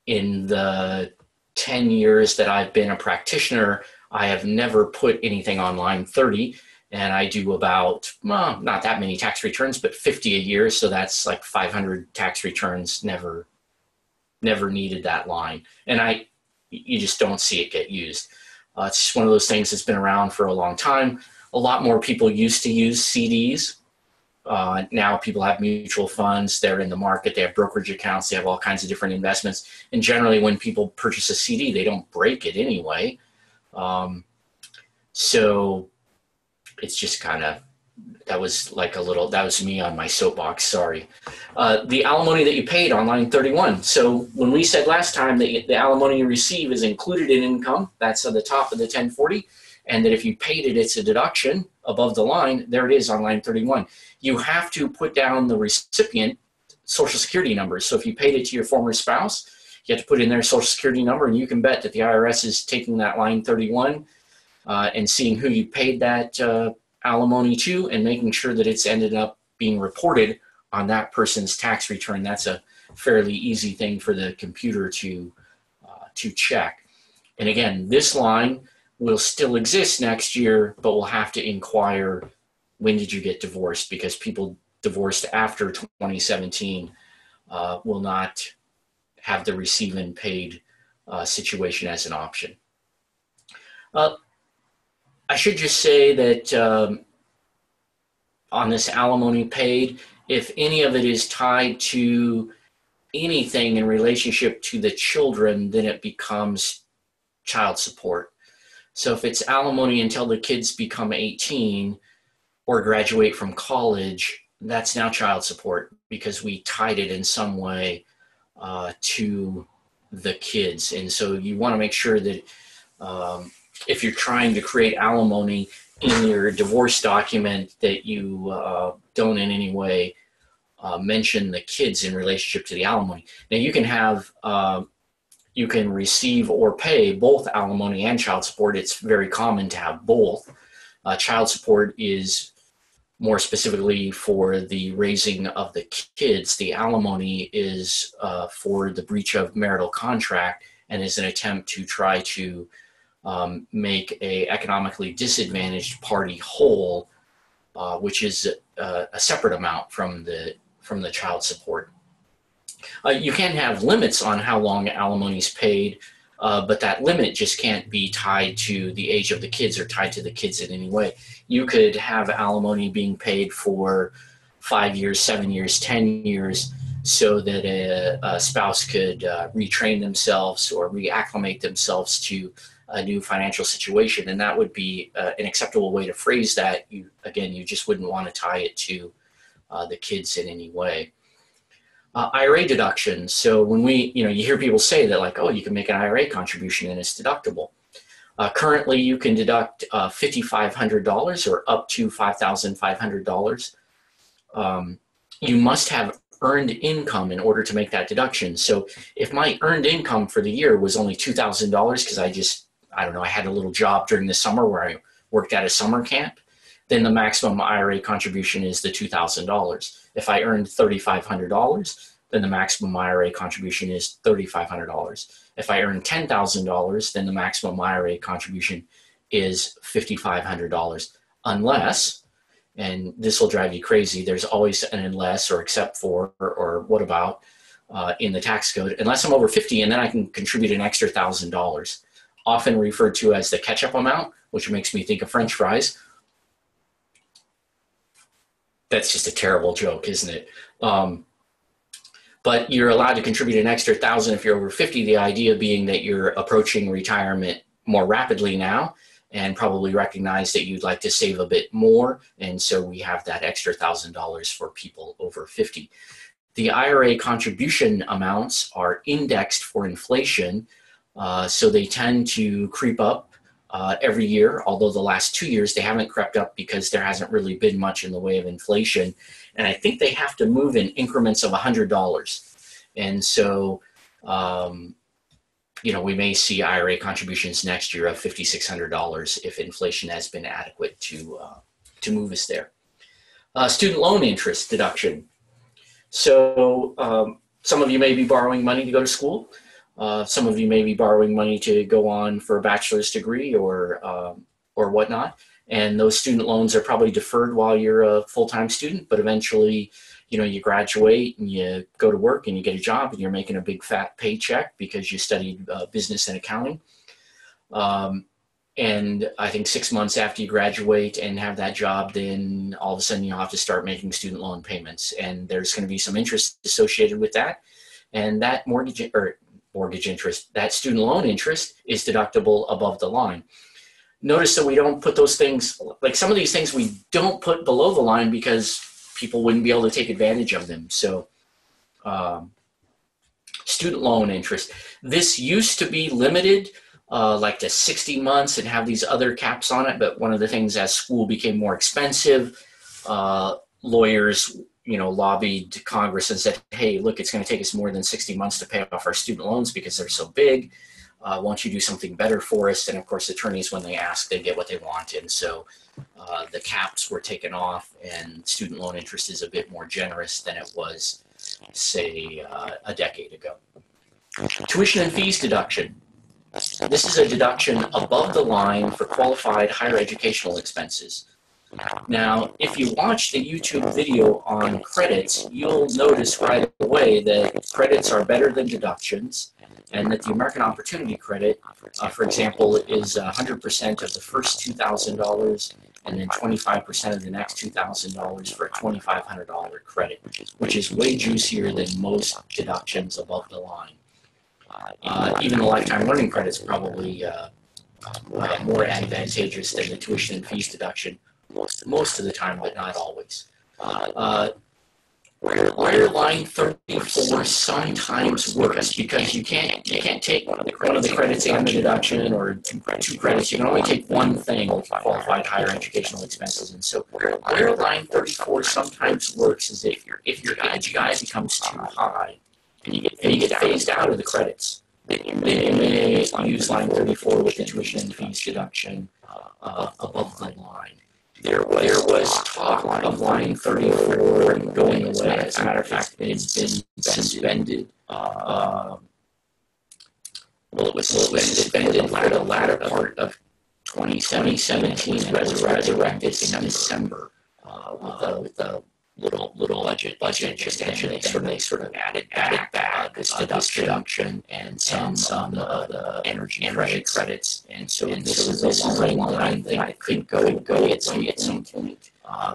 in the 10 years that I've been a practitioner, I have never put anything on line 30, and I do about, well, not that many tax returns, but 50 a year, so that's like 500 tax returns, never needed that line. And you just don't see it get used. It's just one of those things that's been around for a long time. A lot more people used to use CDs. Now people have mutual funds, they're in the market, they have brokerage accounts, they have all kinds of different investments. And generally when people purchase a CD, they don't break it anyway. So it's just kind of, that was me on my soapbox, sorry. The alimony that you paid on line 31. So when we said last time that the alimony you receive is included in income, that's at the top of the 1040, and that if you paid it, it's a deduction above the line, there it is on line 31. You have to put down the recipient Social Security number. So if you paid it to your former spouse, you have to put in their Social Security number, and you can bet that the IRS is taking that line 31 and seeing who you paid that alimony to and making sure that it's ended up being reported on that person's tax return. That's a fairly easy thing for the computer to check. And again, this line will still exist next year, but we'll have to inquire, when did you get divorced? Because people divorced after 2017 will not have the receive and paid situation as an option. I should just say that on this alimony paid, if any of it is tied to anything in relationship to the children, then it becomes child support. So if it's alimony until the kids become 18 or graduate from college, that's now child support because we tied it in some way to the kids. And so you want to make sure that if you're trying to create alimony in your divorce document, that you don't in any way mention the kids in relationship to the alimony. Now you can have, you can receive or pay both alimony and child support. It's very common to have both. Child support is more specifically for the raising of the kids. The alimony is for the breach of marital contract and is an attempt to try to make a economically disadvantaged party whole, which is a separate amount from the child support. You can have limits on how long alimony is paid, but that limit just can't be tied to the age of the kids or tied to the kids in any way. You could have alimony being paid for 5 years, 7 years, 10 years, so that a spouse could retrain themselves or reacclimate themselves to a new financial situation. And that would be an acceptable way to phrase that. You just wouldn't want to tie it to the kids in any way. IRA deductions. So when you hear people say that, like, oh, you can make an IRA contribution and it's deductible. Currently, you can deduct $5,500 or up to $5,500. You must have earned income in order to make that deduction. So if my earned income for the year was only $2,000 because I had a little job during the summer where I worked at a summer camp, then the maximum IRA contribution is the $2,000. If I earned $3,500, then the maximum IRA contribution is $3,500. If I earn $10,000, then the maximum IRA contribution is $5,500, unless, and this will drive you crazy, there's always an unless or except for or what about in the tax code, unless I'm over 50, and then I can contribute an extra $1,000, often referred to as the catch-up amount, which makes me think of French fries. That's just a terrible joke, isn't it? But you're allowed to contribute an extra $1,000 if you're over 50, the idea being that you're approaching retirement more rapidly now and probably recognize that you'd like to save a bit more. And so we have that extra $1,000 for people over 50. The IRA contribution amounts are indexed for inflation, so they tend to creep up every year, although the last 2 years they haven't crept up because there hasn't really been much in the way of inflation. And I think they have to move in increments of $100. And so, we may see IRA contributions next year of $5,600 if inflation has been adequate to move us there. Student loan interest deduction. So some of you may be borrowing money to go to school. Some of you may be borrowing money to go on for a bachelor's degree or whatnot. And those student loans are probably deferred while you're a full-time student, but eventually, you graduate and you go to work and you get a job and you're making a big fat paycheck because you studied business and accounting. And I think 6 months after you graduate and have that job, then all of a sudden you'll have to start making student loan payments. And there's going to be some interest associated with that. And that mortgage interest, that student loan interest is deductible above the line. Notice that we don't put those things, like some of these things we don't put below the line because people wouldn't be able to take advantage of them. So student loan interest. This used to be limited like to 60 months and have these other caps on it. But one of the things as school became more expensive, lawyers lobbied Congress and said, hey, look, it's going to take us more than 60 months to pay off our student loans because they're so big. Why don't you do something better for us? And of course, attorneys, when they ask, they get what they want. And so the caps were taken off and student loan interest is a bit more generous than it was, say, a decade ago. Tuition and fees deduction. This is a deduction above the line for qualified higher educational expenses. Now, if you watch the YouTube video on credits, you'll notice right away that credits are better than deductions, and that the American Opportunity Credit, for example, is 100% of the first $2,000 and then 25% of the next $2,000 for a $2,500 credit, which is way juicier than most deductions above the line. Even the lifetime learning credits probably more advantageous than the tuition and fees deduction most of the time, but not always. Where line 34 sometimes works because you can't take one of the credits and the deduction or two credits. You can only take one thing, qualified higher educational expenses. And so where line 34 sometimes works is if your AGI becomes too high and you get phased out of the credits, then you may use line 34 with the tuition and fees deduction above the line. There was talk of line 34 going away. As a matter of fact, it's been suspended. It was suspended for the latter part of 2017 and resurrected in December with the little budget extension. They sort of added back this deduction and some of the energy credits. And so this is a line that I think could go at some point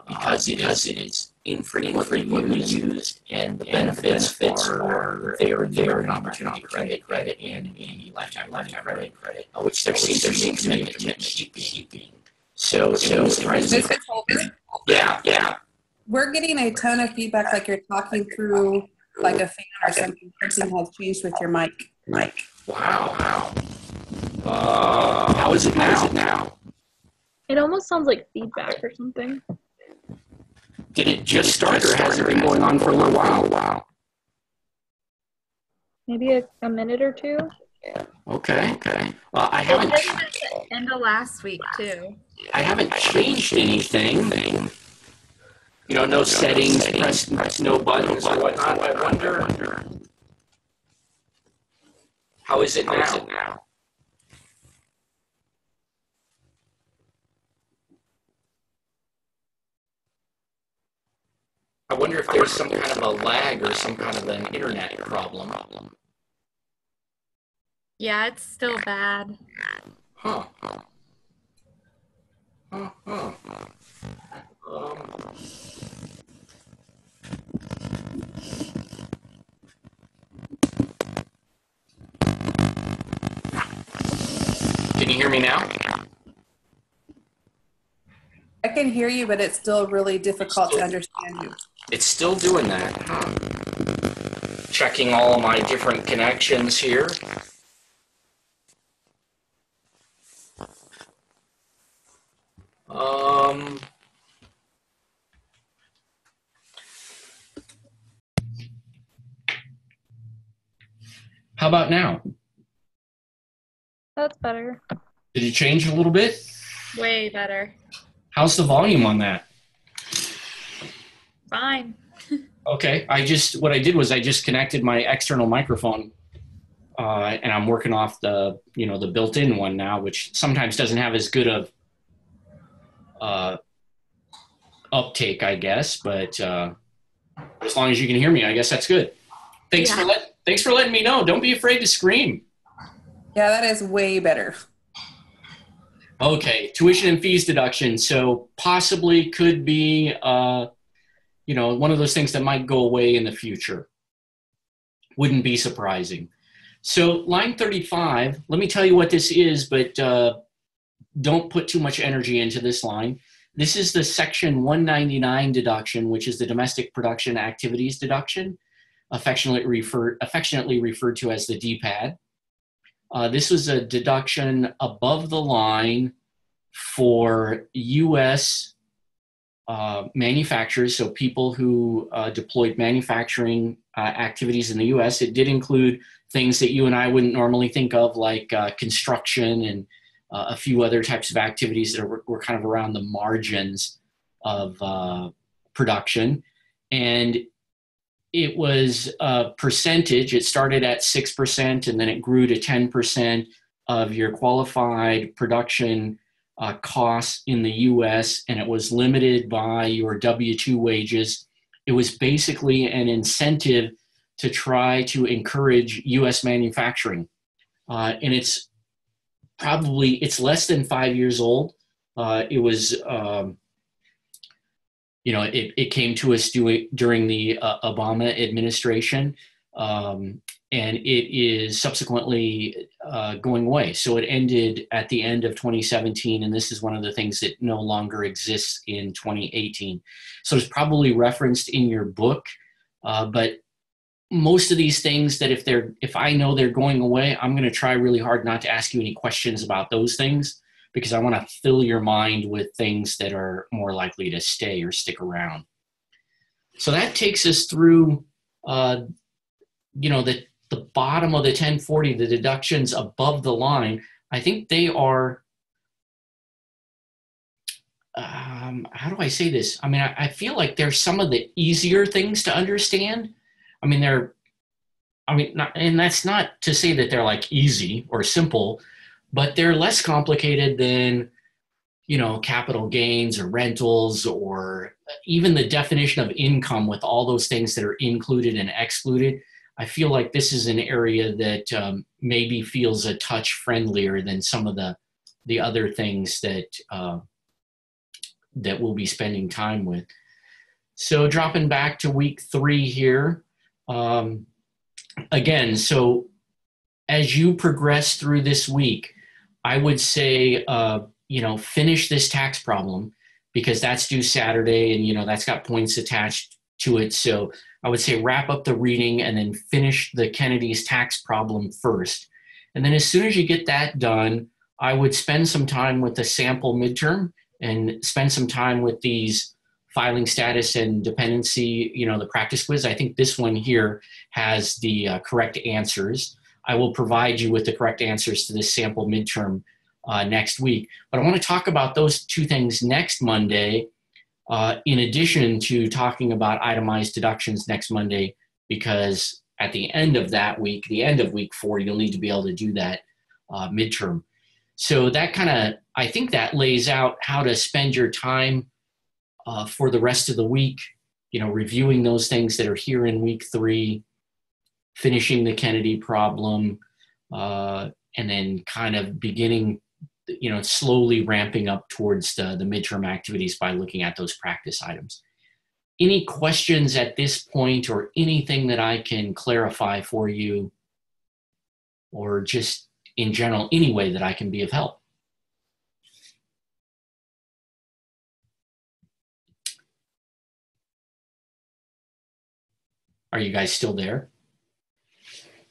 because it is infrequently used, and the benefits are there in opportunity credit and the lifetime credit, which there seems to be a commitment to keeping. So This is Holden. yeah. We're getting a ton of feedback, like you're talking through like a fan or something. Something has changed with your mic. Wow. How is it now? It almost sounds like feedback or something. Did it just start, or has it been going on for a little while? Maybe a minute or two. Okay. I It haven't. did at the end of last week too. I haven't changed anything. No settings, press no buttons or whatnot. I wonder. How is it now? I wonder if there's some kind of a lag or some kind of an internet problem. Yeah, it's still bad. Huh. Can you hear me now? I can hear you, but it's still really difficult to understand you. It's still doing that. Checking all of my different connections here. How about now? That's better. Did it change a little bit? Way better. How's the volume on that? Fine. Okay, what I did was I just connected my external microphone, and I'm working off the built-in one now, which sometimes doesn't have as good of uptake, I guess. But as long as you can hear me, I guess that's good. Thanks for letting me know. Don't be afraid to scream. Yeah, that is way better. Okay, tuition and fees deduction. So possibly could be, one of those things that might go away in the future. Wouldn't be surprising. So line 35, let me tell you what this is, but don't put too much energy into this line. This is the section 199 deduction, which is the domestic production activities deduction, affectionately referred to as the DPAD. This was a deduction above the line for U.S. Manufacturers, so people who deployed manufacturing activities in the U.S. It did include things that you and I wouldn't normally think of, like construction and a few other types of activities that were kind of around the margins of production. And it was a percentage. It started at 6%, and then it grew to 10% of your qualified production costs in the U.S., and it was limited by your W-2 wages. It was basically an incentive to try to encourage U.S. manufacturing. And it's less than 5 years old. It was, it came to us during the Obama administration, and it is subsequently going away. So it ended at the end of 2017, and this is one of the things that no longer exists in 2018. So it's probably referenced in your book, but most of these things that if I know they're going away, I'm going to try really hard not to ask you any questions about those things, because I want to fill your mind with things that are more likely to stay or stick around. So that takes us through, the bottom of the 1040, the deductions above the line. I think they are, how do I say this? I mean, I feel like they're some of the easier things to understand. And that's not to say that they're like easy or simple, but they're less complicated than, capital gains or rentals, or even the definition of income with all those things that are included and excluded. I feel like this is an area that maybe feels a touch friendlier than some of the other things that we'll be spending time with. So dropping back to week 3 here. Again, so as you progress through this week, I would say, finish this tax problem because that's due Saturday and, that's got points attached to it. So I would say wrap up the reading and then finish the Kennedy's tax problem first. And then as soon as you get that done, I would spend some time with the sample midterm and spend some time with these filing status and dependency, the practice quiz. I think this one here has the correct answers. I will provide you with the correct answers to this sample midterm next week. But I want to talk about those 2 things next Monday, in addition to talking about itemized deductions next Monday, because at the end of that week, the end of week 4, you'll need to be able to do that midterm. So that I think that lays out how to spend your time for the rest of the week, reviewing those things that are here in week 3, finishing the Kennedy problem, and then beginning, slowly ramping up towards the midterm activities by looking at those practice items. Any questions at this point or anything that I can clarify for you, or just in general, any way that I can be of help? Are you guys still there?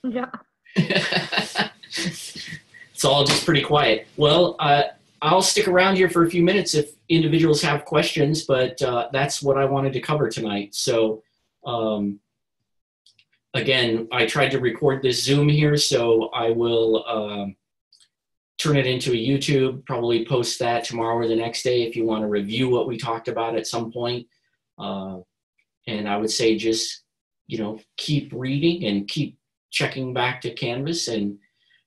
Yeah. It's all just pretty quiet. Well, I'll stick around here for a few minutes if individuals have questions, but that's what I wanted to cover tonight. So again, I tried to record this Zoom here, so I will turn it into a YouTube, probably post that tomorrow or the next day if you want to review what we talked about at some point. And I would say just, keep reading and keep checking back to Canvas and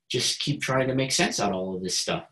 just keep trying to make sense out of all of this stuff.